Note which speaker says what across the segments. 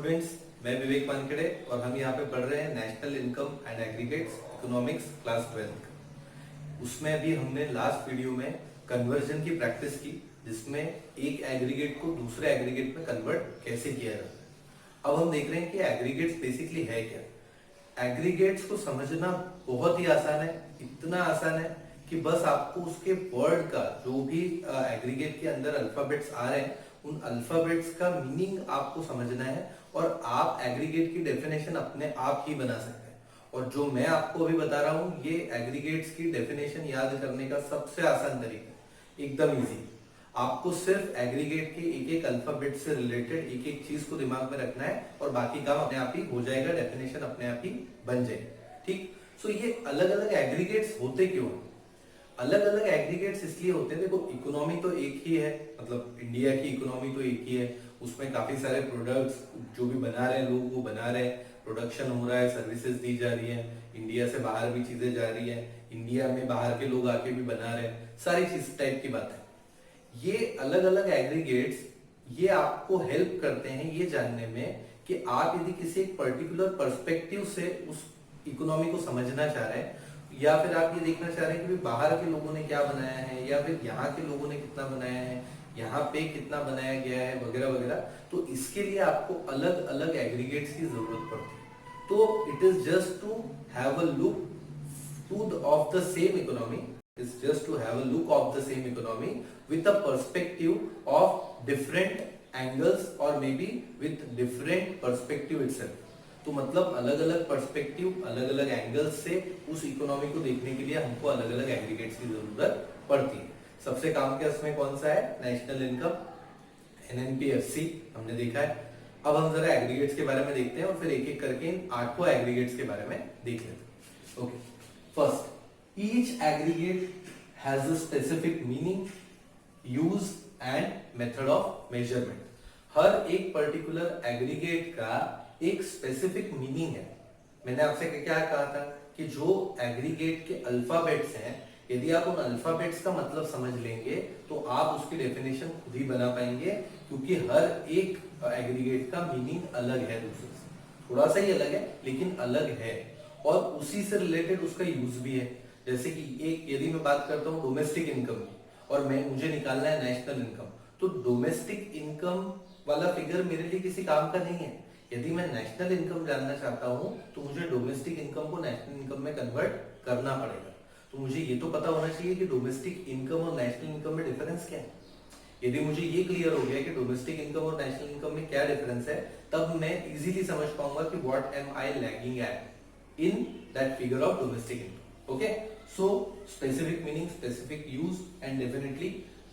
Speaker 1: Students, मैं विवेक वानखेड़े और हम यहाँ पे पढ़ रहे हैं national income and aggregates economics class 12। उसमें अभी हमने लास्ट वीडियो में कन्वर्जन की प्रैक्टिस की, जिसमें एक एग्रीगेट को दूसरे एग्रीगेट में कन्वर्ट कैसे किया जाता है। अब हम देख रहे हैं कि एग्रीगेट्स बेसिकली है क्या। एग्रीगेट्स को समझना बहुत ही आसान है, इतना आसान है कि बस आपको उसके वर्ड का जो भी एग्रीगेट के अंदर अल्फाबेट्स आ रहे हैं उन अल्फाबेट्स का मीनिंग आपको समझना है और आप एग्रीगेट की डेफिनेशन अपने आप ही बना सकते हैं। और जो मैं आपको अभी बता रहा हूं ये एग्रीगेट्स की डेफिनेशन याद करने का सबसे आसान तरीका, एकदम इजी। आपको सिर्फ एग्रीगेट के एक एक अल्फाबेट से रिलेटेड एक एक चीज को दिमाग में रखना है और बाकी काम अपने आप ही हो जाएगा, डेफिनेशन अपने आप ही बन जाएगी। ठीक, सो ये अलग अलग एग्रीगेट्स होते क्यों हैं? अलग अलग एग्रीगेट्स इसलिए होते हैं, देखो इकोनॉमी तो एक ही है, मतलब इंडिया की इकोनॉमी तो एक ही है, उसमें काफी सारे प्रोडक्ट्स जो भी बना रहे हैं लोग वो बना रहे हैं, प्रोडक्शन हो रहा है, सर्विसेज दी जा रही है, इंडिया से बाहर भी चीजें जा रही है, इंडिया में बाहर के लोग आके भी बना रहे हैं, सारी चीज टाइप की बात है। ये अलग अलग एग्रीगेट्स ये आपको हेल्प करते हैं ये जानने में कि आप यदि किसी एक पर्टिकुलर पर्सपेक्टिव से उस इकोनॉमी को समझना चाह रहे हैं या फिर आप ये देखना चाह रहे हैं कि बाहर के लोगों ने क्या बनाया है या फिर यहाँ के लोगों ने कितना बनाया है, यहाँ पे कितना बनाया गया है वगैरह वगैरह, तो इसके लिए आपको अलग अलग एग्रीगेट्स की जरूरत पड़ती है। तो it is just to have a look to of the same economy, is just to have a look of the same economy with a perspective of different angles or maybe with different perspective itself। तो मतलब अलग अलग perspective, अलग अलग angles से उस economy को देखने के लिए हमको अलग अलग एग्रीगेट्स की जरूरत पड़ती है। सबसे काम के उसमें कौन सा है? नेशनल इनकम, एनएनपीएफसी हमने देखा है। अब हम जरा एग्रीगेट्स के बारे में देखते हैं और फिर एक एक करके इन 8 एग्रीगेट्स के बारे में देख लेते हैं। Okay, first, each aggregate has a specific meaning, use and method of measurement। हर एक पर्टिकुलर एग्रीगेट का एक स्पेसिफिक मीनिंग है। मैंने आपसे क्या कहा था कि जो एग्रीगेट के अल्फाबेट्स हैं, यदि आप उन अल्फाबेट्स का मतलब समझ लेंगे तो आप उसकी डेफिनेशन खुद ही बना पाएंगे, क्योंकि हर एक एग्रीगेट का मीनिंग अलग है, दूसरे से थोड़ा सा ही अलग है लेकिन अलग है, और उसी से रिलेटेड उसका यूज भी है। जैसे कि एक यदि मैं बात करता हूँ डोमेस्टिक इनकम की और मैं मुझे निकालना है नेशनल इनकम, तो डोमेस्टिक इनकम वाला फिगर मेरे लिए किसी काम का नहीं है। यदि मैं नेशनल इनकम जानना चाहता हूँ तो मुझे डोमेस्टिक इनकम को नेशनल इनकम में कन्वर्ट करना पड़ेगा। तो मुझे ये तो पता होना चाहिए कि डोमेस्टिक इनकम और नेशनल इनकम में डिफरेंस क्या है। यदि मुझे ये क्लियर हो गया कि डोमेस्टिक इनकम और नेशनल इनकम में क्या डिफरेंस है, तब मैं इजीली समझ पाऊंगा कि what am I lagging at in that figure of domestic income. Okay, so specific meaning, specific use and definitely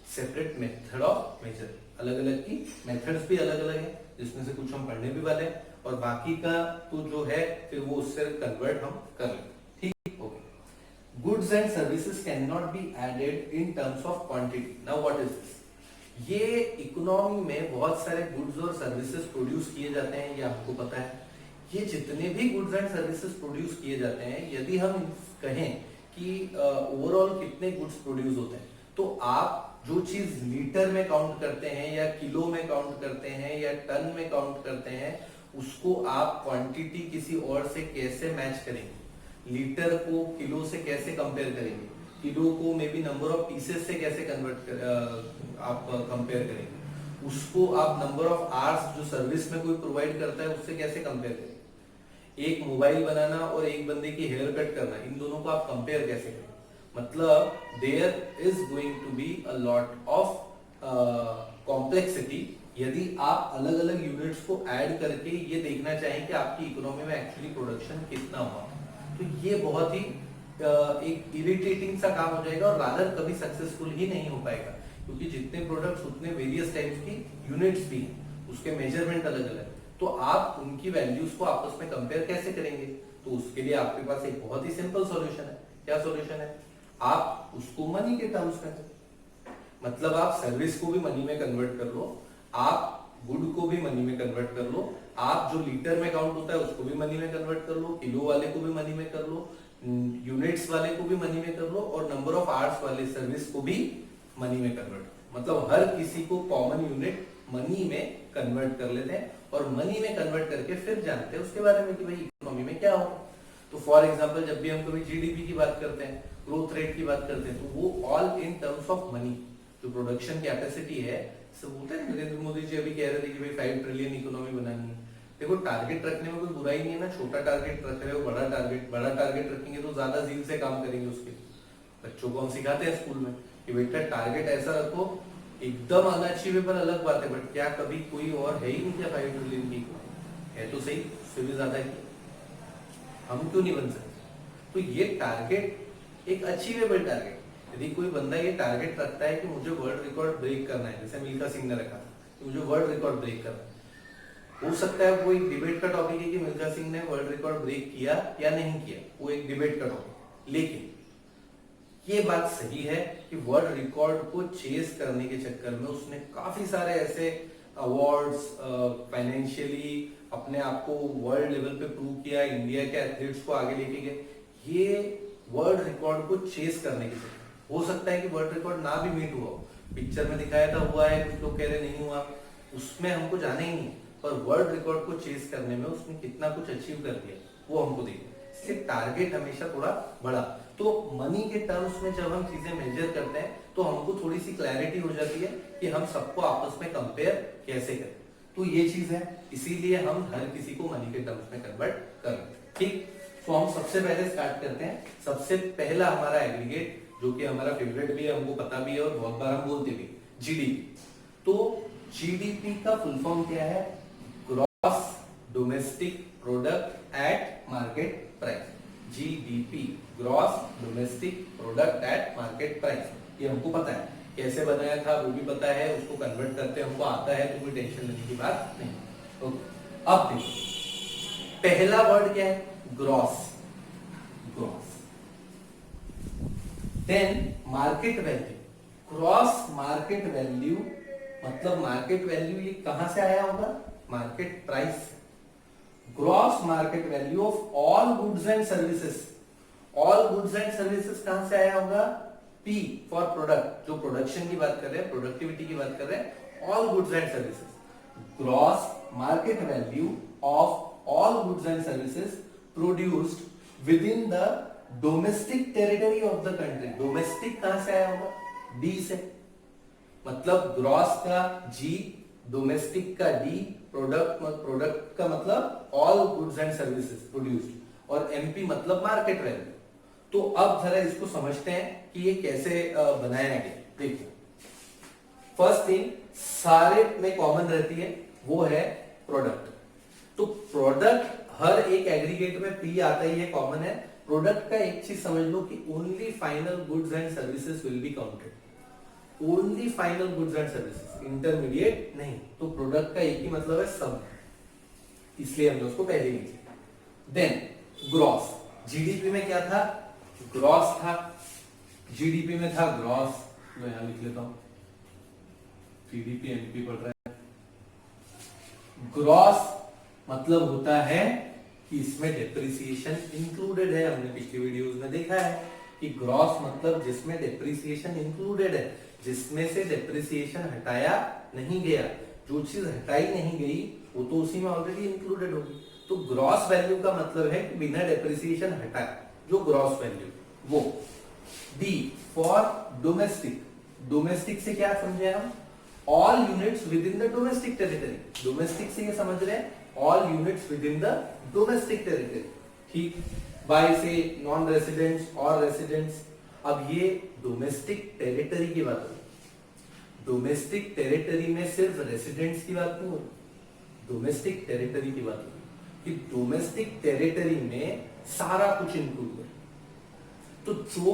Speaker 1: separate method of measure। अलग अलग की मेथड्स भी अलग अलग है, जिसमें से कुछ हम पढ़ने भी वाले हैं और बाकी का तो जो है फिर वो उससे कन्वर्ट हम कर लेंगे। ठीक, okay. Goods and services can not be added in terms of quantity. Now what is this? ये इकोनॉमी में बहुत सारे गुड्स और सर्विसेज प्रोड्यूस किए जाते हैं, ये आपको पता है। ये जितने भी गुड्स एंड सर्विसेज प्रोड्यूस किए जाते हैं, यदि हम कहें कि ओवरऑल कितने गुड्स प्रोड्यूस होते हैं, तो आप जो चीज लीटर में काउंट करते हैं या किलो में काउंट करते हैं या टन में काउंट करते हैं, उसको आप क्वांटिटी किसी और से कैसे मैच करेंगे? लीटर को किलो से कैसे कंपेयर करेंगे? किलो को may be number of pieces से कैसे आप कंपेयर करेंगे? उसको आप नंबर ऑफ आवर्स जो सर्विस में कोई प्रोवाइड करता है उससे कैसे कंपेयर करेंगे? एक मोबाइल बनाना और एक बंदे की हेयर कट करना, इन दोनों को आप कंपेयर कैसे करें? मतलब there is going to be a lot of complexity यदि आप अलग अलग यूनिट्स को ऐड करके ये देखना चाहें कि आपकी इकोनॉमी में एक्चुअली प्रोडक्शन कितना हुआ। तो ये बहुत ही एक इरिटेटिंग सा काम हो जाएगा और रादर कभी सक्सेसफुल ही नहीं हो पाएगा, क्योंकि जितने प्रोडक्ट्स उतने वेरियस टाइप्स की यूनिट्स भी हैं, उसके मेजरमेंट अलग अलग, तो आप उनकी वैल्यूज को आपस में कंपेयर कैसे करेंगे? तो उसके लिए आपके पास एक बहुत ही सिंपल सॉल्यूशन है। क्या सॉल्यूशन है? आप उसको मनी के टर्म्स में, मतलब आप सर्विस को भी मनी में कन्वर्ट कर लो, आप गुड को भी मनी में कन्वर्ट कर लो, आप जो लीटर में काउंट होता है उसको भी मनी में कन्वर्ट कर लो, किलो वाले को भी मनी में कर लो, यूनिट्स वाले को भी मनी में कर लो और नंबर ऑफ आवर्स वाले सर्विस को भी मनी में कन्वर्ट कर लो। मतलब हर किसी को कॉमन यूनिट मनी में कन्वर्ट कर लेते हैं और मनी में कन्वर्ट करके फिर जानते हैं उसके बारे में कि भाई इकोनॉमी में क्या होगा। तो फॉर एग्जांपल जब भी हम कभी जीडीपी की बात करते हैं, ग्रोथ रेट की बात करते हैं, तो वो all in terms of money. जो प्रोडक्शन कैपेसिटी है, सब बोलते हैं नरेंद्र मोदी जी अभी कह रहे थे कि भाई 5 ट्रिलियन इकोनॉमी बनानी है। देखो टारगेट रखने में कोई बुराई नहीं है ना, छोटा टारगेट रख रहे हो, बड़ा टारगेट रखेंगे तो ज्यादा जील से काम करेंगे उसके। बच्चों को हम सिखाते हैं स्कूल में कि बेटा टारगेट ऐसा रखो, एकदम अनअचीवेबल अलग बात है, बट क्या कभी कोई और है ही नहीं क्या 5 ट्रिलियन की है तो सही, उससे भी ज्यादा की हम क्यों नहीं बन सकते। तो ये टारगेट एक अचीवेबल टारगेट, यदि कोई बंदा ये टारगेट रखता है कि मुझे वर्ल्ड रिकॉर्ड ब्रेक करना है, जैसे मिल्खा सिंह ने रखा था कि मुझे वर्ल्ड रिकॉर्ड ब्रेक करना है, हो सकता है वो एक डिबेट का टॉपिक है कि मिल्खा सिंह ने वर्ल्ड रिकॉर्ड ब्रेक किया या नहीं किया, वो एक डिबेट का टॉपिक। लेकिन ये बात सही है कि वर्ल्ड रिकॉर्ड को चेस करने के चक्कर में उसने काफी सारे ऐसे अवार्ड्स, फाइनेंशियली अपने आप को वर्ल्ड लेवल पे प्रूव किया, इंडिया के एथलीट्स को आगे लेके गए। ये वर्ल्ड रिकॉर्ड को चेस करने के चक्कर, हो सकता है कि वर्ल्ड रिकॉर्ड ना भी मीट हुआ, पिक्चर में दिखाया था हुआ है, कुछ लोग कह रहे नहीं हुआ, उसमें हमको जाना ही नहीं, पर वर्ल्ड रिकॉर्ड को चेस करने में उसने कितना कुछ अचीव कर दिया वो हमको देखना। इसलिए टारगेट हमेशा थोड़ा बड़ा। तो मनी के टर्म्स में जब हम चीजें मेजर करते हैं तो हमको थोड़ी सी क्लैरिटी हो जाती है कि हम सबको आपस में कंपेयर कैसे करें। तो ये चीज है, इसीलिए हम हर किसी को मनी के टर्म्स में कन्वर्ट कर लेते हैं। ठीक, तो हम सबसे पहले स्टार्ट करते हैं। सबसे पहला हमारा एग्रीगेट, जो कि हमारा फेवरेट भी है, हमको पता भी है और बहुत बार हम बोलते भी, जीडीपी। तो जीडीपी का फुल फॉर्म क्या है? Gross domestic product at market price. GDP, gross domestic product at market price, ये हमको पता है, कैसे बनाया था वो भी पता है, उसको कन्वर्ट करते हमको आता है, तो कोई टेंशन लेने की बात नहीं। ओके, अब देखो पहला वर्ड क्या है? Gross. Gross, then market value. Gross market value मतलब मार्केट वैल्यू ये कहां से आया होगा? Market price. Gross market value of all goods and services. All goods and services कहां से आया होगा? P फॉर प्रोडक्ट, जो प्रोडक्शन की बात कर रहे हैं, प्रोडक्टिविटी की बात कर रहे हैं, all goods and services. Gross market value of all goods and services produced within the domestic territory of the country. Domestic कहां से आया होगा? D से, मतलब ग्रॉस का G, डोमेस्टिक का D, प्रोडक्ट का मतलब all goods and services produced, और MP मतलब मार्केट वैल्यू। तो अब जरा इसको समझते हैं कि ये कैसे बनाया गया। देखिए, फर्स्ट थिंग सारे में कॉमन रहती है, वो है प्रोडक्ट। तो प्रोडक्ट हर एक एग्रीगेट में P आता ही है, कॉमन है। प्रोडक्ट का एक चीज समझ लो कि only final goods and services will be counted. Only final goods and services, intermediate नहीं। तो प्रोडक्ट का एक ही मतलब है सब, इसलिए हमने उसको पहले लिखे। देन ग्रॉस, जीडीपी में क्या था? ग्रॉस था, जीडीपी में था ग्रॉस। मैं यहां लिख लेता हूं, जीडीपी एमपी पढ़ रहा है। ग्रॉस मतलब होता है कि इसमें डेप्रिसिएशन इंक्लूडेड है। हमने पिछली वीडियोस में देखा है कि ग्रॉस मतलब जिसमें डेप्रिसिएशन इंक्लूडेड है, जिसमें से डेप्रिसिएशन हटाया नहीं गया। जो चीज हटाई नहीं गई वो तो उसी में ऑलरेडी इंक्लूडेड होगी। तो ग्रॉस वैल्यू का मतलब है कि बिना डेप्रिसिएशन हटाए जो ग्रॉस वैल्यू, वो। D for domestic. डोमेस्टिक से क्या समझे हम? All units with in the domestic territory. Domestic से ये समझ रहे हैं all units with in the domestic territory. ठीक, बाय से नॉन रेसिडेंट्स और रेसिडेंट्स। अब ये डोमेस्टिक टेरिटरी की बात होगी। डोमेस्टिक टेरिटरी में सिर्फ रेसिडेंट्स की बात नहीं होगी, डोमेस्टिक टेरिटरी की बात होगी कि डोमेस्टिक टेरिटरी में सारा कुछ इंक्लूड है। तो जो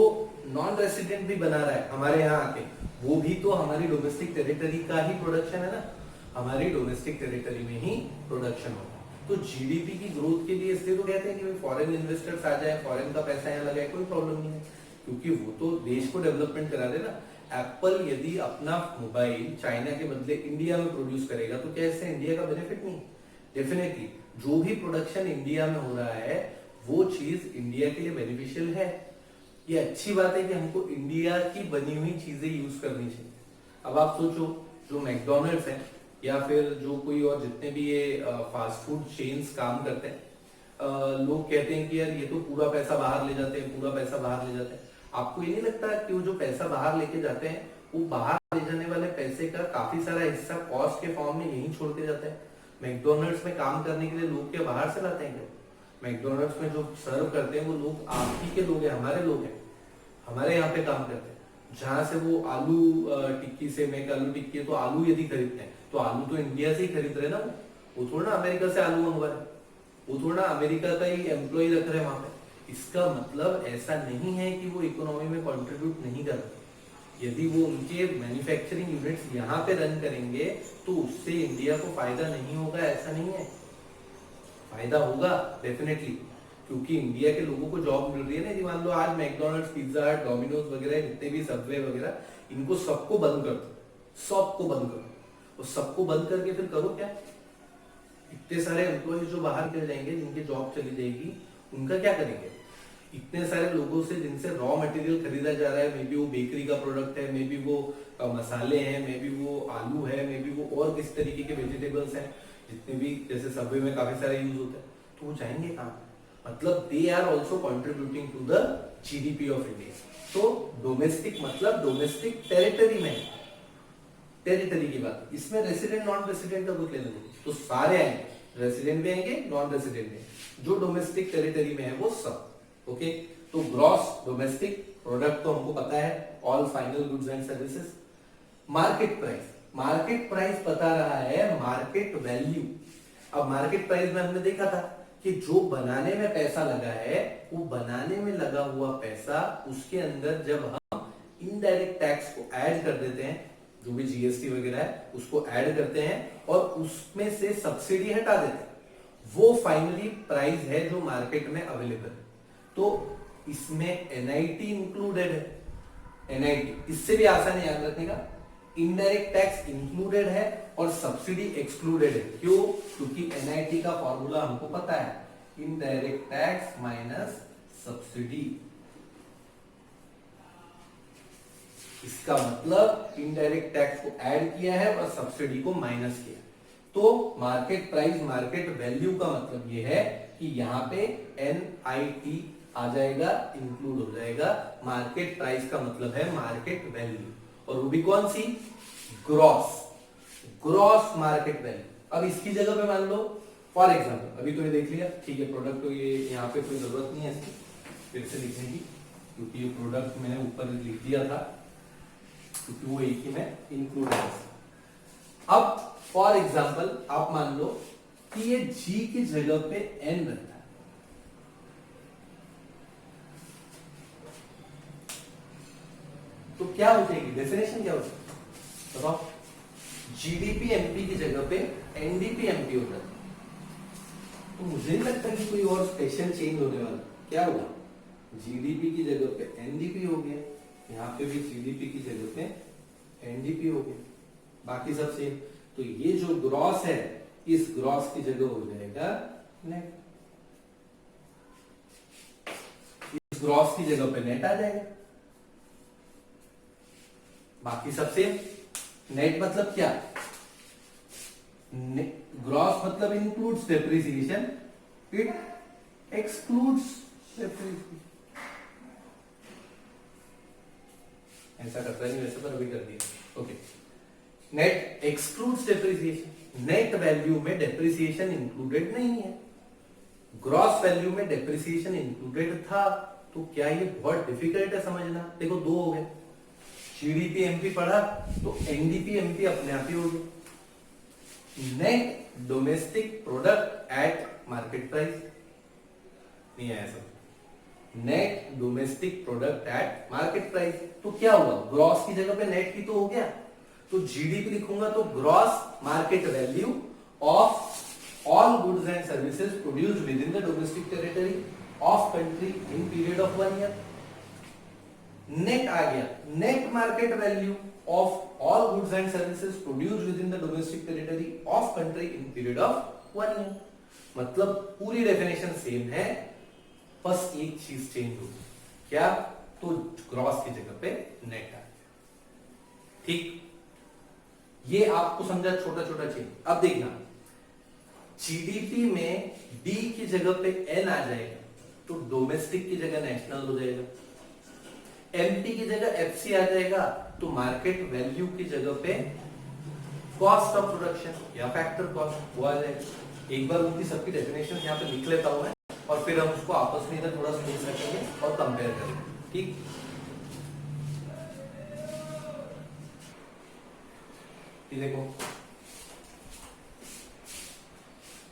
Speaker 1: नॉन रेसिडेंट भी बना रहा है हमारे यहाँ आके, वो भी तो हमारी डोमेस्टिक टेरिटरी का ही प्रोडक्शन है ना, हमारी डोमेस्टिक टेरिटरी में ही प्रोडक्शन होगा। तो जीडीपी की ग्रोथ के लिए इसलिए तो कहते हैं कि भाई फॉरेन इन्वेस्टर्स आ जाए, फॉरेन का पैसा यहाँ लगाए, कोई प्रॉब्लम नहीं है, क्योंकि वो तो देश को डेवलपमेंट करा दे ना। एप्पल यदि अपना मोबाइल चाइना के बदले इंडिया में प्रोड्यूस करेगा तो क्या इससे इंडिया का बेनिफिट नहीं? डेफिनेटली जो भी प्रोडक्शन इंडिया में हो रहा है वो चीज इंडिया के लिए बेनिफिशियल है। ये अच्छी बात है कि हमको इंडिया की बनी हुई चीजें यूज करनी चाहिए। अब आप सोचो, जो मैकडोनल्ड्स है या फिर जो कोई और जितने भी ये फास्ट फूड चेन्स काम करते हैं, लोग कहते हैं कि यार ये तो पूरा पैसा बाहर ले जाते हैं, पूरा पैसा बाहर ले जाते हैं। आपको ये नहीं लगता कि वो जो पैसा बाहर लेके जाते हैं, वो बाहर ले जाने वाले पैसे का काफी सारा हिस्सा कॉस्ट के फॉर्म में यहीं छोड़ के जाते हैं? मैकडोनल्ड्स में काम करने के लिए लोग क्या बाहर से लाते हैं क्या? मैकडोनल्ड्स में जो सर्व करते हैं वो लोग आप ही के लोग हैं, हमारे लोग हैं, हमारे यहाँ पे काम करते हैं। जहां से वो आलू टिक्की से मेक आलू टिक्की है, तो आलू यदि खरीदते हैं तो आलू तो इंडिया से ही खरीद रहे ना, वो थोड़ा ना अमेरिका से आलू मंगवा रहे, वो थोड़ा ना अमेरिका का ही एम्प्लॉय रख रहे हैं वहां पे। इसका मतलब ऐसा नहीं है कि वो इकोनॉमी में कंट्रीब्यूट नहीं कर रहे। यदि वो उनके मैन्युफैक्चरिंग यूनिट्स यहाँ पे रन करेंगे तो उससे इंडिया को फायदा नहीं होगा, ऐसा नहीं है, फायदा होगा डेफिनेटली, क्योंकि इंडिया के लोगों को जॉब मिल रही है ना। यदि मान लो आज मैकडोनल्ड्स, पिज्जा हट, डोमिनोज वगैरह जितने भी सबवे वगैरह, इनको सबको बंद कर दो, सबको बंद करो, और सबको बंद करके फिर करो क्या? इतने सारे एम्प्लॉयज जो बाहर चले जाएंगे, जिनकी जॉब चली जाएगी, उनका क्या करेंगे? इतने सारे लोगों से जिनसे रॉ मटेरियल खरीदा जा रहा है, मे बी वो बेकरी का प्रोडक्ट है, मे बी वो मसाले हैं, मे बी वो आलू है, मे बी वो और किस तरीके के वेजिटेबल्स हैं, जितने भी जैसे सबवे में काफी सारे यूज होते हैं, तो वो जाएंगे कहाँ? मतलब they are also contributing to the GDP of India. तो डोमेस्टिक मतलब डोमेस्टिक टेरिटरी में, टेरिटरी की बात, इसमें रेसिडेंट नॉन रेसिडेंट का कुछ लेना नहीं, तो सारे आएंगे, रेसिडेंट भी आएंगे, नॉन रेसिडेंट भी, जो डोमेस्टिक टेरिटरी में है वो सब। ओके, तो ग्रॉस डोमेस्टिक प्रोडक्ट तो हमको पता है, all final goods and services. Market price, market price बता रहा है मार्केट वैल्यू। अब मार्केट प्राइस में हमने देखा था कि जो बनाने में पैसा लगा है, वो बनाने में लगा हुआ पैसा, उसके अंदर जब हम इनडायरेक्ट टैक्स को ऐड कर देते हैं, जो भी जीएसटी वगैरह है उसको ऐड करते हैं और उसमें से सब्सिडी हटा देते हैं, वो फाइनली प्राइस है जो मार्केट में अवेलेबल है। तो इसमें एनआईटी इंक्लूडेड है, एनआईटी, इससे भी आसान है याद रखने का, इनडायरेक्ट टैक्स इंक्लूडेड है और सब्सिडी एक्सक्लूडेड है। क्यों? क्योंकि एनआईटी का फॉर्मूला हमको पता है, इनडायरेक्ट टैक्स माइनस सब्सिडी। इसका मतलब इनडायरेक्ट टैक्स को ऐड किया है और सब्सिडी को माइनस किया। तो मार्केट प्राइस, मार्केट वैल्यू का मतलब यह है कि यहां पे एनआईटी आ जाएगा, इंक्लूड हो जाएगा। मार्केट प्राइस का मतलब है मार्केट वैल्यू, और वो भी कौन सी? Gross, gross market value. अब इसकी जगह पे मान लो फॉर एग्जाम्पल, अभी तो ये देख लिया, ठीक है, प्रोडक्ट तो ये यहाँ पे कोई जरूरत नहीं है इसकी फिर से लिखने की, क्योंकि ये प्रोडक्ट मैंने ऊपर लिख दिया था, क्योंकि वो एक ही में इंक्लूड है। अब फॉर एग्जाम्पल आप मान लो कि ये जी की जगह पे एन रहता है, तो क्या हो जाएगी डेफिनेशन, क्या हो जाएगी बताओ? जीडीपी एमपी की जगह पे एनडीपी एमपी हो जाता है। तो मुझे नहीं लगता कि कोई और स्पेशल चेंज होने वाला। क्या हुआ? जीडीपी की जगह पे एनडीपी हो गया, यहाँ पे भी जीडीपी की जगह पे एनडीपी हो गया, बाकी सब सेम। तो ये जो ग्रॉस है, इस ग्रॉस की जगह हो जाएगा नेट, इस ग्रॉस की जगह पे नेट आ जाएगा, बाकी सब सेम। नेट मतलब क्या? ग्रॉस मतलब includes depreciation, it excludes depreciation. ऐसा करता नहीं वैसे, पर अभी कर दिया। Okay, net excludes depreciation, net value में डेप्रिसिएशन इंक्लूडेड नहीं है, ग्रॉस वैल्यू में डेप्रिसिएशन इंक्लूडेड था। तो क्या ये बहुत डिफिकल्ट है समझना? देखो दो हो गए, जीडीपी एमपी पढ़ा तो एनडीपी एमपी अपने आप ही हो गया। Net domestic product at market price, नहीं आया सब, net domestic product at market price. तो क्या हुआ? ग्रॉस की जगह पे नेट की तो हो गया, तो जीडीपी लिखूंगा तो gross market value of all goods and services produced within the domestic territory of country in period of 1 year. Net आ गया, net market value of all goods and services produced within the domestic territory of country in period of 1 year. मतलब पूरी definition same है, बस एक चीज change होगी, क्या? तो ग्रॉस की जगह पे नेट आ गया। ठीक, ये आपको समझा छोटा छोटा चेंज। अब देखना, जीडीपी में डी की जगह पे एन आ जाएगा तो डोमेस्टिक की जगह नेशनल हो जाएगा। एमपी की जगह एफसी आ जाएगा तो मार्केट वैल्यू की जगह पे कॉस्ट ऑफ प्रोडक्शन या फैक्टर कॉस्ट वो आ जाएगा। एक बार उनकी सबकी डेफिनेशन यहाँ पे लिख लेता हूं मैं, और फिर हम उसको आपस में इधर थोड़ा समझ सकेंगे और कंपेयर करेंगे। ठीक, देखो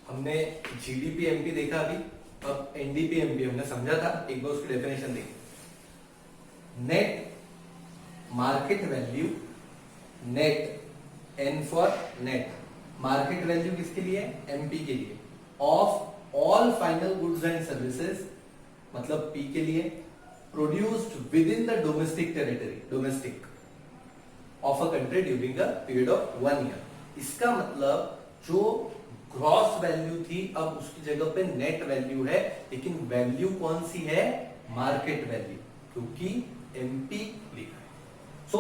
Speaker 1: हमने जीडीपी एमपी देखा अभी, अब एनडीपी एमपी हमने समझा था, एक बार उसकी डेफिनेशन देखिए। Net market value, net N for net, market value किसके लिए? एमपी के लिए, of all final goods and services, मतलब पी के लिए, produced within the domestic territory, domestic of a country during a period of 1 year. इसका मतलब जो ग्रॉस वैल्यू थी अब उसकी जगह पे नेट वैल्यू है, लेकिन वैल्यू कौन सी है? मार्केट वैल्यू, क्योंकि एमपी लिखा है। So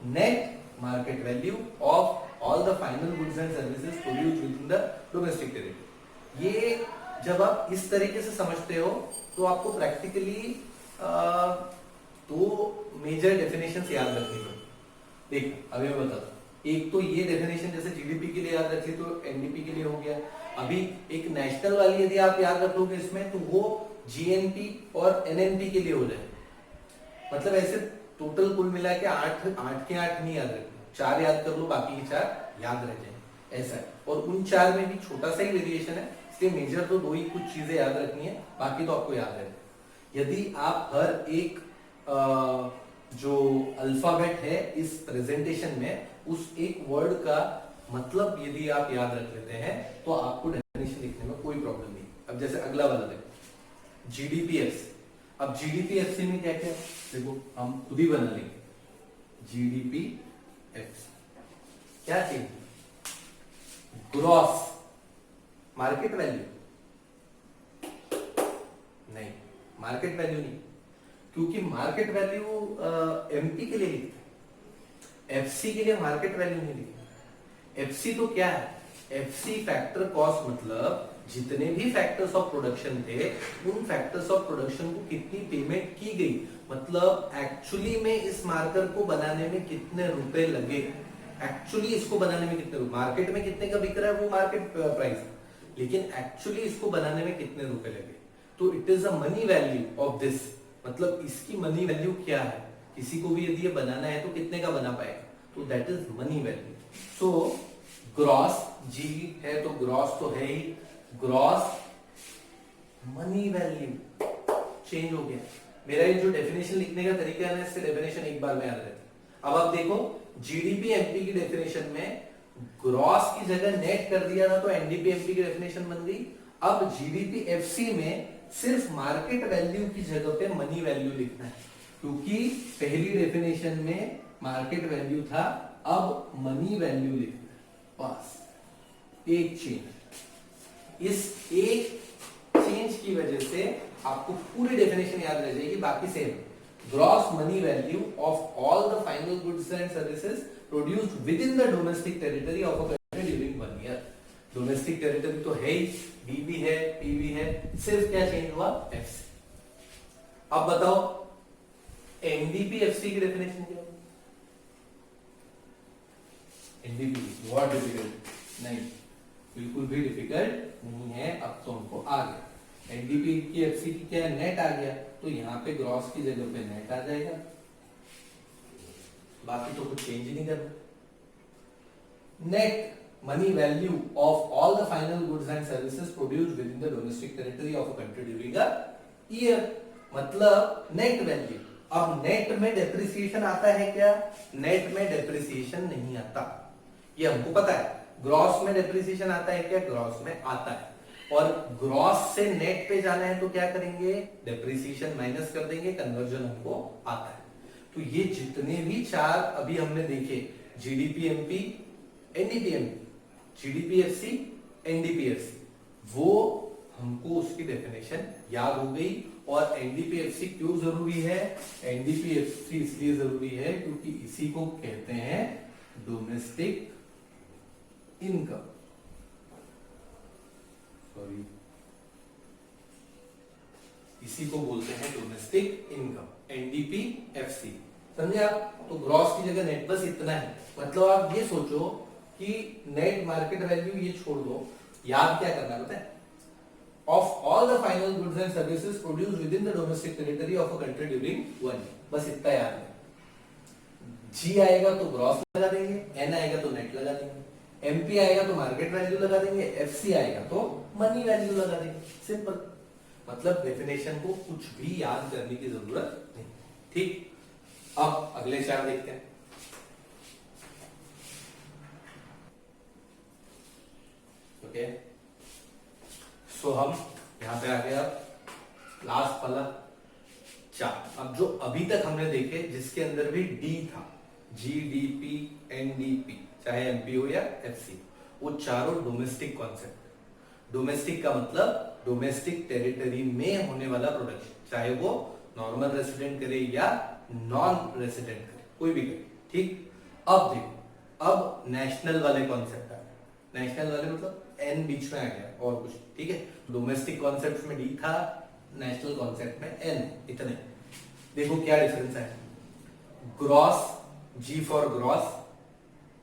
Speaker 1: net market value of all the final goods and services produced within the domestic territory. ये जब आप इस तरीके से समझते हो तो आपको प्रैक्टिकली दो मेजर डेफिनेशंस याद रखनी पड़ेगी। देख अभी मैं बताता हूं, एक तो ये डेफिनेशन जैसे जीडीपी के लिए याद रखी तो एनडीपी के लिए हो गया। अभी एक नेशनल वाली यदि आप याद रखोगे इसमें तो वो जीएनपी और एनएनपी के लिए हो जाए। मतलब ऐसे टोटल कुल मिला के 8 के 8 नहीं याद रखना, 4 याद कर लो, बाकी के 4 याद रह जाए, ऐसा है। और उन 4 में भी छोटा सा ही वेरिएशन है, इसलिए मेजर तो 2 ही कुछ चीजें याद रखनी है, बाकी तो आपको याद है। यदि आप हर एक जो अल्फाबेट है इस प्रेजेंटेशन में उस एक वर्ड का मतलब यदि आप याद रख लेते हैं तो आपको डेफिनेशन लिखने में कोई प्रॉब्लम नहीं। अब जैसे अगला वाला देखो, जीडीपीएफसी। अब जीडीपीएफसी में क्या क्या देखो, हम खुद ही बना लेंगे। जीडीपीएफसी क्या चाहिए? ग्रॉस मार्केट वैल्यू, नहीं मार्केट वैल्यू नहीं, क्योंकि मार्केट वैल्यू एमपी के लिए लिखते हैं, एफसी के लिए मार्केट वैल्यू नहीं लिखते। एफसी तो क्या है? एफसी फैक्टर कॉस्ट, मतलब जितने भी फैक्टर्स ऑफ प्रोडक्शन थे उन फैक्टर्स ऑफ प्रोडक्शन को कितनी पेमेंट की गई, मतलब एक्चुअली में इस मार्कर को बनाने में कितने रुपए लगे, एक्चुअली इसको बनाने में कितने, मार्केट में कितने का बिक रहा है वो मार्केट प्राइस, लेकिन एक्चुअली इसको बनाने में कितने रुपए लगे। तो it is a money value of this, मतलब इसकी मनी वैल्यू क्या है, किसी को भी यदि ये बनाना है तो कितने का बना पाएगा, तो that is money value. So gross, G है तो ग्रॉस तो है ही, ग्रॉस मनी वैल्यू चेंज हो गया। मेरा ये जो डेफिनेशन लिखने का तरीका है ना, इससे डेफिनेशन एक बार में याद रहती। अब आप देखो जीडीपी एमपी की डेफिनेशन में ग्रॉस की जगह नेट कर दिया था तो एनडीपी एमपी की डेफिनेशन बन गई। अब जीडीपी एफसी में सिर्फ मार्केट वैल्यू की जगह पे मनी वैल्यू लिखना है, क्योंकि पहली डेफिनेशन में मार्केट वैल्यू था, अब मनी वैल्यू लिखना है। बस एक चेंज, इस एक चेंज की वजह से आपको पूरी डेफिनेशन याद रह जाएगी, बाकी same. Gross money value of all the final goods and services produced within the domestic territory of a country during 1 year. Domestic territory तो है ही, डी भी है, पी भी है, सिर्फ क्या चेंज हुआ? एफसी। अब बताओ एनडीपी एफसी की डेफिनेशन क्या होगी? एनडीपी बहुत डिफिकल्ट नहीं, बिल्कुल भी डिफिकल्ट नहीं है, अब तो हमको आ गया। एनडीपी की एफसी की क्या है? नेट आ गया, तो यहाँ पे ग्रॉस की जगह पे नेट आ जाएगा, बाकी तो कुछ चेंज ही नहीं करना। Net money value of all the final goods and services produced within the domestic territory of a country during a year, मतलब नेट वैल्यू। अब नेट में डेप्रिसिएशन आता है क्या? नेट में डेप्रिसिएशन नहीं आता, ये हमको पता है। ग्रॉस में डेप्रिसिएशन आता है क्या? ग्रॉस में आता है। और ग्रॉस से नेट पे जाना है तो क्या करेंगे? डेप्रिसिएशन माइनस कर देंगे, कन्वर्जन हमको आता है। तो ये जितने भी 4 अभी हमने देखे, GDP MP, NDP MP, जीडीपीएफसी, NDPFC, वो हमको उसकी डेफिनेशन याद हो गई। और एनडीपीएफसी क्यों जरूरी है? एनडीपीएफसी इसलिए जरूरी है क्योंकि इसी को कहते हैं डोमेस्टिक इनकम, सॉरी, इसी को बोलते हैं डोमेस्टिक इनकम, एनडीपी-एफसी। समझे आप? तो ग्रॉस की जगह नेट बस इतना है। मतलब आप ये सोचो कि नेट मार्केट वैल्यू ये छोड़ दो, याद क्या करना पता है? Of all the final goods and services produced within the domestic territory of a country during 1 year, बस इतना याद है। जी आएगा तो ग्रॉस लगा देंगे, एन आएगा तो नेट लगा देंगे, एमपी आएगा तो मार्केट वैल्यू लगा देंगे, एफसी आएगा तो मनी वैल्यू लगा देंगे। सिंपल। मतलब डेफिनेशन को कुछ भी याद करने की जरूरत नहीं। ठीक, अब अगले चार देखते हैं। ओके, सो हम यहां पे आ गए। अब लास्ट वाला चार, अब जो अभी तक हमने देखे जिसके अंदर भी डी था, जीडीपी, एनडीपी, चाहे एमपी हो या एफसी, वो चारों डोमेस्टिक कॉन्सेप्ट। डोमेस्टिक का मतलब डोमेस्टिक टेरिटरी में होने वाला प्रोडक्शन, चाहे वो नॉर्मल रेसिडेंट करे या नॉन रेसिडेंट करे, कोई भी करे। ठीक, अब देखो, अब नेशनल वाले कॉन्सेप्ट आ गए। नेशनल वाले मतलब एन बीच में आ गया और कुछ। ठीक है, डोमेस्टिक कॉन्सेप्ट में डी था, नेशनल कॉन्सेप्ट में एन, इतने। देखो क्या डिफरेंस है। Gross, G for gross,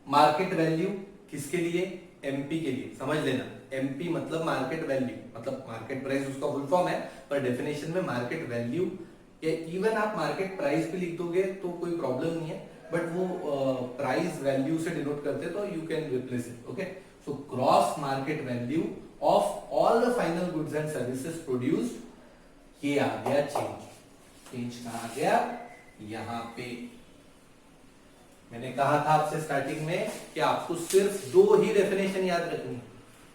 Speaker 1: market value किसके लिए? एमपी के लिए। समझ लेना, एमपी मतलब मार्केट वैल्यू, मतलब मार्केट प्राइस उसका फुल फॉर्म है, पर डेफिनेशन में मार्केट वैल्यू, इवन आप मार्केट प्राइस भी लिख दोगे तो कोई प्रॉब्लम नहीं है, बट वो प्राइस वैल्यू से डिनोट करते तो you can replace it. Okay, so gross market value of all the final goods and services produced, ये आ गया चेंज। चेंज कहां आ गया? यहां पे। मैंने कहा था आपसे स्टार्टिंग में कि आपको सिर्फ दो ही डेफिनेशन याद रखनी।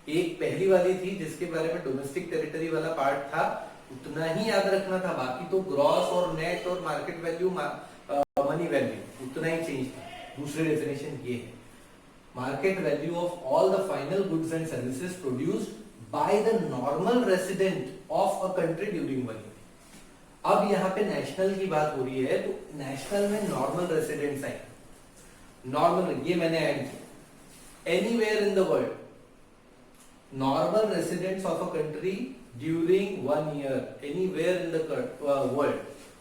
Speaker 1: एक पहली वाली थी जिसके बारे में डोमेस्टिक टेरिटरी वाला पार्ट था, उतना ही याद रखना था। बाकी तो ग्रॉस और नेट और मार्केट वैल्यू, मनी वैल्यू, उतना ही चेंज था। दूसरी डेफिनेशन ये है, market value of all the final goods and services produced by the normal resident of a country during 1 year. अब यहाँ पे नेशनल की बात हो रही है, तो नेशनल में नॉर्मल रेसिडेंट्स आए। नॉर्मल, ये मैंने ऐड किया, anywhere in the world, normal residents of a country during 1 year, anywhere in the world,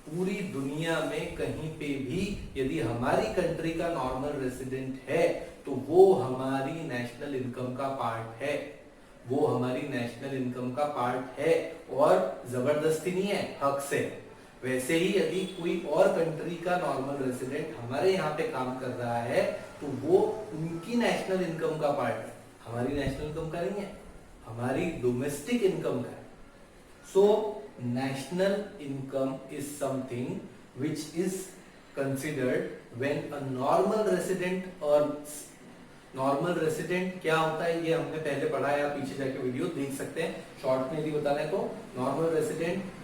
Speaker 1: पूरी दुनिया में कहीं पे भी यदि हमारी कंट्री का नॉर्मल रेसिडेंट है तो वो हमारी नेशनल इनकम का पार्ट है। वो हमारी नेशनल इनकम का पार्ट है, और जबरदस्ती नहीं है, हक से। वैसे ही यदि कोई और कंट्री का नॉर्मल रेसिडेंट हमारे यहाँ पे काम कर रहा है तो वो उनकी नेशनल इनकम का पार्ट है, हमारी नेशनल इनकम का नहीं है, हमारी डोमेस्टिक इनकम का है। सो national income is something which is considered when a normal resident earns। Normal resident क्या होता है ये हमने पहले पढ़ा है, आप पीछे जाके वीडियो देख सकते हैं। शॉर्ट में यदि बताना है तो नॉर्मल रेसिडेंट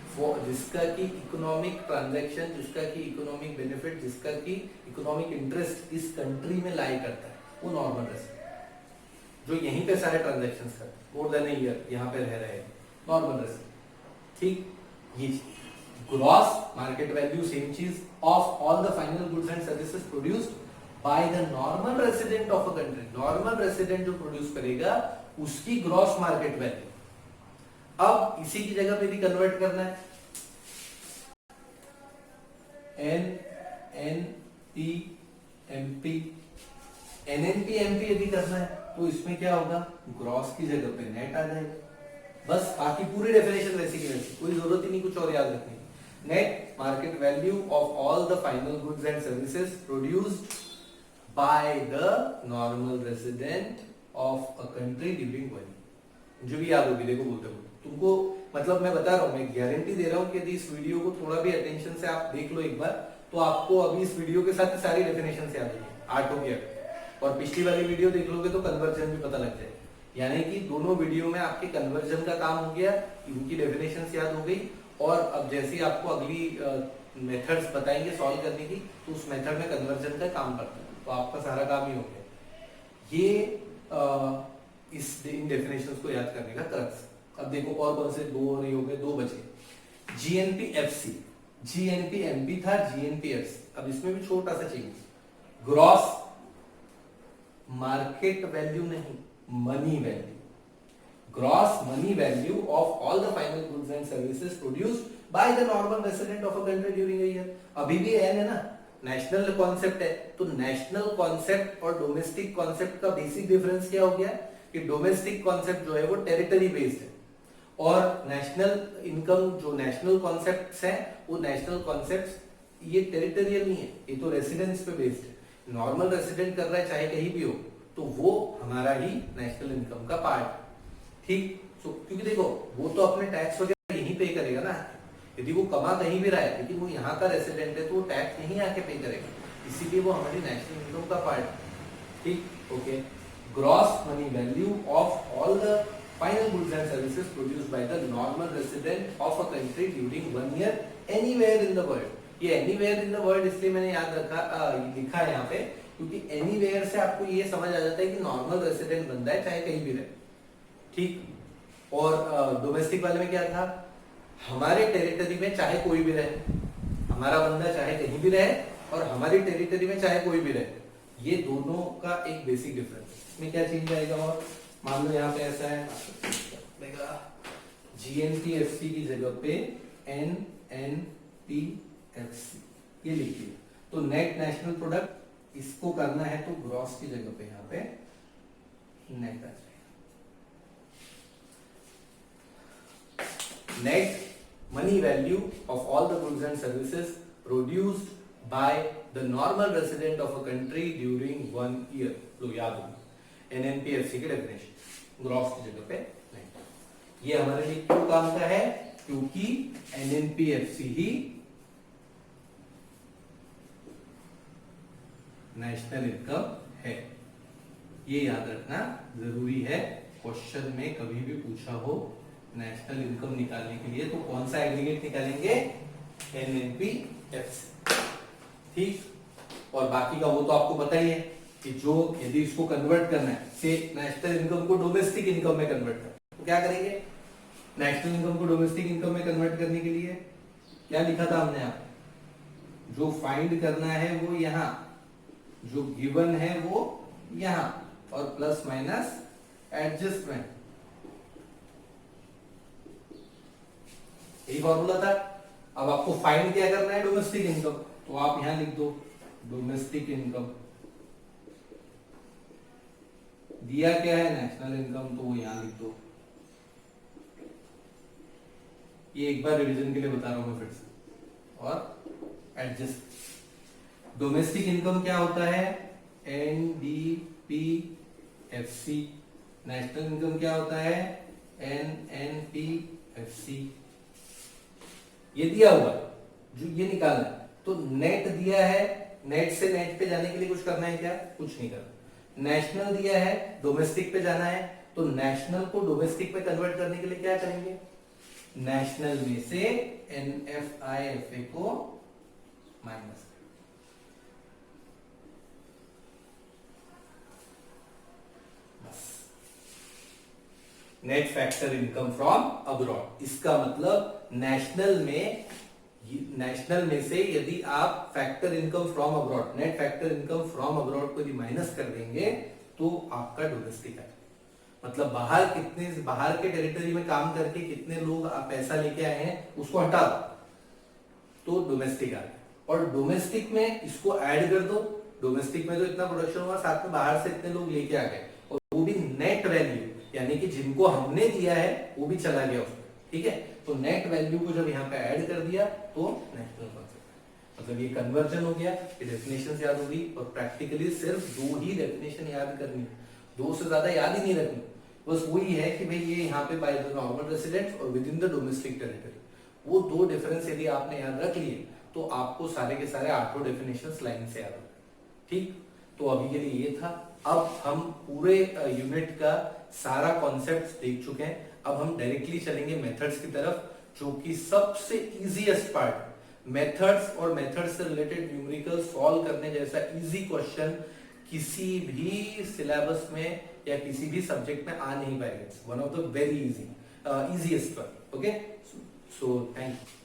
Speaker 1: जिसका की इकोनॉमिक ट्रांजैक्शन, जिसका की इकोनॉमिक बेनिफिट, जिसका की इकोनॉमिक इंटरेस्ट इस कंट्री में लाई करता है, वो नॉर्मल रेसिडेंट, जो यहीं पे सारे ट्रांजैक्शंस करते हैं, मोर देन अ ईयर यहाँ पे रह रहे हैं, नॉर्मल रेसिडेंट। ठीक, ये ग्रॉस मार्केट वैल्यू सेम चीज of all the final goods and services produced by the normal resident of a country. Normal resident जो प्रोड्यूस करेगा उसकी ग्रॉस मार्केट वैल्यू। अब इसी की जगह पे भी कन्वर्ट करना है, N N P M P, N N P M P यदि करना है तो इसमें क्या होगा, ग्रॉस की जगह पे नेट आ जाएगा। बस बाकी पूरी डेफिनेशन वैसी की वैसी, कोई जरूरत ही नहीं कुछ और याद रखने की। Net market value of all the final goods and services produced by the normal resident of a country during 1 year. जो भी याद होगी, देखो बोलते बोलते तुमको, मतलब मैं बता रहा हूँ, मैं गारंटी दे रहा हूँ कि यदि इस वीडियो को थोड़ा भी अटेंशन से आप देख लो एक बार, तो आपको अभी इस वीडियो के साथ सारी डेफिनेशन याद होगी, 8 हो गया। और पिछली वाली वीडियो देख लोगे तो कन्वर्जन भी पता लग जाएगा। यानी कि दोनों वीडियो में आपके कन्वर्जन का काम हो गया, इनकी डेफिनेशंस याद हो गई, और अब जैसे ही आपको अगली मेथड्स बताएंगे सॉल्व करने की, तो उस मेथड में कन्वर्जन का काम करता है, तो आपका सारा काम ही हो गया। ये इन डेफिनेशंस को याद करने का क्रक्स। अब देखो और कौन से दो नहीं हो गए, 2 बचे। जीएनपी एफसी, जीएनपी एमपी था, जीएनपी एफसी। अब इसमें भी छोटा सा चेंज, ग्रॉस मार्केट वैल्यू नहीं, money value, gross money value of all the final goods and services produced by the normal resident of a country during a year. अभी भी N है ना, नेशनल कॉन्सेप्ट है, तो नेशनल कॉन्सेप्ट और domestic concept का basic difference क्या हो गया कि डोमेस्टिक कॉन्सेप्ट जो है वो टेरिटरी बेस्ड है और नेशनल इनकम जो नेशनल कॉन्सेप्ट्स हैं वो नेशनल कॉन्सेप्ट्स ये टेरिटोरियल नहीं है, ये तो रेसिडेंस पे बेस्ड है। नॉर्मल रेसिडेंट कर रहा है चाहे कहीं भी हो तो वो हमारा ही नेशनल इनकम का पार्ट है, ठीक। तो क्योंकि देखो वो तो अपने टैक्स वगैरह यहीं पे करेगा ना, यदि वो कमा कहीं भी रहा है लेकिन वो यहाँ का रेसिडेंट है तो वो टैक्स यहीं आके पे करेगा, इसीलिए वो हमारी नेशनल इनकम का पार्ट है, ठीक। Okay, gross money value of all the final goods and services produced by the normal resident of a country during 1 year anywhere in the world। ये anywhere in the world इसलिए मैंने याद रखा लिखा है यहाँ पे क्योंकि anywhere से आपको ये समझ आ जाता है कि नॉर्मल रेसिडेंट बंदा है चाहे कहीं भी रहे, ठीक। और डोमेस्टिक वाले में क्या था, हमारे टेरिटरी में चाहे कोई भी रहे, हमारा बंदा चाहे कहीं भी रहे और हमारी टेरिटरी में चाहे कोई भी रहे, ये दोनों का एक बेसिक डिफरेंस। इसमें क्या चेंज आएगा, और मान लो यहाँ पे ऐसा है GNPFC की जगह पे NNPFC ये लिखिए, तो नेट नेशनल प्रोडक्ट इसको करना है तो ग्रॉस की जगह पे यहाँ पे नेट आ जाएगा। Net money value of all the goods and services produced by the normal resident of a country during 1 year. लो याद हो NNPFC की डेफिनेशन, ग्रॉस की जगह पे नहीं। ये हमारे लिए क्यों काम का है, क्योंकि NNPFC ही नेशनल इनकम है, ये याद रखना जरूरी है। क्वेश्चन में कभी भी पूछा हो नेशनल इनकम निकालने के लिए तो कौन सा एग्रीगेट निकालेंगे, NNPFC, ठीक। और बाकी का वो तो आपको पता ही है कि जो यदि इसको कन्वर्ट करना है से नेशनल इनकम को डोमेस्टिक इनकम में कन्वर्ट करना तो क्या करेंगे, नेशनल इनकम को डोमेस्टिक इनकम में कन्वर्ट करने के लिए क्या लिखा था हमने, यहाँ जो फाइंड करना है वो यहाँ, जो गिवन है वो यहाँ, और प्लस माइनस एडजस्टमेंट, यही फॉर्मूला था। अब आपको फाइंड क्या करना है, डोमेस्टिक इनकम, तो आप यहां लिख दो डोमेस्टिक इनकम, दिया क्या है नेशनल इनकम तो वो यहां लिख दो। ये एक बार रिवीजन के लिए बता रहा हूं मैं फिर से, और एडजस्ट। डोमेस्टिक इनकम क्या होता है, NDPFC, नेशनल इनकम क्या होता है, NNPFC। ये दिया हुआ जो ये निकालना है, तो नेट दिया है, नेट से नेट पे जाने के लिए कुछ करना है क्या, कुछ नहीं करना। नेशनल दिया है, डोमेस्टिक पे जाना है, तो नेशनल को डोमेस्टिक पे कन्वर्ट करने के लिए क्या करेंगे, नेशनल में से NFIFA को माइनस, बस। Net factor income from abroad, इसका मतलब नेशनल में से यदि आप factor income from abroad, net factor income from abroad को यदि माइनस कर देंगे तो आपका डोमेस्टिक है। मतलब बाहर के टेरिटरी में काम करके कितने लोग आप पैसा लेके आए हैं उसको हटा दो तो डोमेस्टिक आ गया, और डोमेस्टिक में इसको ऐड कर दो, डोमेस्टिक में जो इतना प्रोडक्शन हुआ साथ में बाहर से इतने लोग लेके आ गए, और वो भी नेट वैल्यू, यानी कि जिनको हमने दिया है वो भी चला गया उसमें, ठीक है। तो नेट वैल्यू को जब यहाँ पे ऐड कर दिया तो नेशनल कॉन्सेप्ट, मतलब ये कन्वर्जन हो गया। ये डेफिनेशन याद होगी और प्रैक्टिकली सिर्फ 2 ही डेफिनेशन याद करनी, 2 से ज्यादा याद ही नहीं रखनी, बस वही है कि भाई ये यहाँ पे बाय द नॉर्मल रेसिडेंट और with in the domestic territory, वो 2 डिफरेंस यदि आपने याद रख लिए तो आपको सारे के सारे 8 डेफिनेशंस लाइन से याद होंगे, ठीक। तो अभी के लिए ये था। अब हम पूरे यूनिट का सारा कॉन्सेप्ट देख चुके हैं, अब हम डायरेक्टली चलेंगे मेथड्स की तरफ, जो कि सबसे इजीएस्ट पार्ट। मेथड्स और मेथड्स से रिलेटेड न्यूमेरिकल सॉल्व करने जैसा इजी क्वेश्चन किसी भी सिलेबस में या किसी भी सब्जेक्ट में आ नहीं पाएगा। One of the very easiest part. Okay, so thank you.